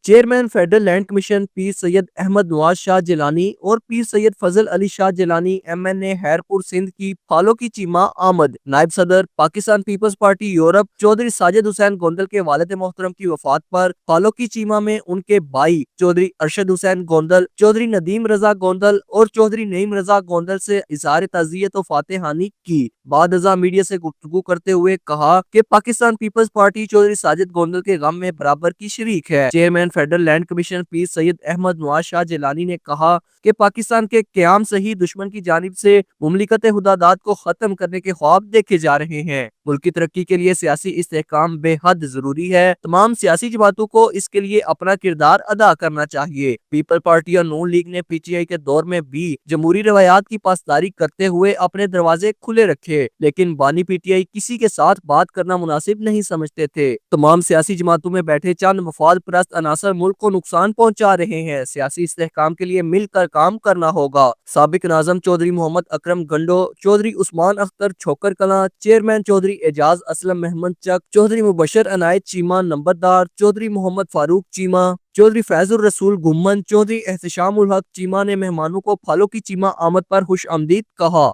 Chairman federal land commission پیر سید احمد نواز شاہ جیلانی اور پیر سید فضل Ali Shah Jilani MNA Khairpur Sindh کی پھالوں کی چیمہ آمد۔ نائب صدر Pakistan Peoples Party Europe Chaudhry Sajid Hussain Gondal کے والد محترم کی وفات پر پھالوں کی چیمہ میں ان کے بھائی چودھری ارشد حسین گوندل، چودھری ندیم رضا گوندل اور چودھری نعیم رضا گوندل سے اظہار تعزیت و فاتحانی کی۔ بعد ازاں میڈیا سے گفتگو کرتے ہوئے کہا کہ پاکستان پیپلز پارٹی چودھری ساجد گوندل کے غم میں برابر کی شریک ہے۔ چیئرمین فیڈرل لینڈ کمیشن پیر سید احمد نواز شاہ جیلانی نے کہا کہ پاکستان کے قیام سے ہی دشمن کی جانب سے مملکت خداداد کو ختم کرنے کے خواب دیکھے جا رہے ہیں۔ ملک کی ترقی کے لیے سیاسی استحکام بے حد ضروری ہے۔ تمام سیاسی جماعتوں کو اس کے لیے اپنا کردار ادا کرنا چاہیے۔ پیپل پارٹی اور نون لیگ نے PTI کے دور میں بھی جمہوری روایات کی پاسداری کرتے ہوئے اپنے دروازے کھلے رکھے، لیکن بانی PTI کسی کے ساتھ بات کرنا مناسب نہیں سمجھتے تھے۔ تمام سیاسی جماعتوں میں بیٹھے چند مفاد پرست عناصر ملک کو نقصان پہنچا رہے ہیں۔ سیاسی استحکام کے لیے مل کر کام کرنا ہوگا۔ سابق ناظم چودھری محمد اکرم گنڈو، چودھری عثمان اختر چھوکر کلاں، چیئرمین چودھری اعجاز اسلم محمد چک، چودھری مبشر عنایت چیمہ نمبردار، چودھری محمد فاروق چیمہ، چودھری فیض الرسول گھمن، چودھری احتشام الحق چیمہ نے مہمانوں کو پھلوں کی چیمہ آمد پر خوش آمدید کہا۔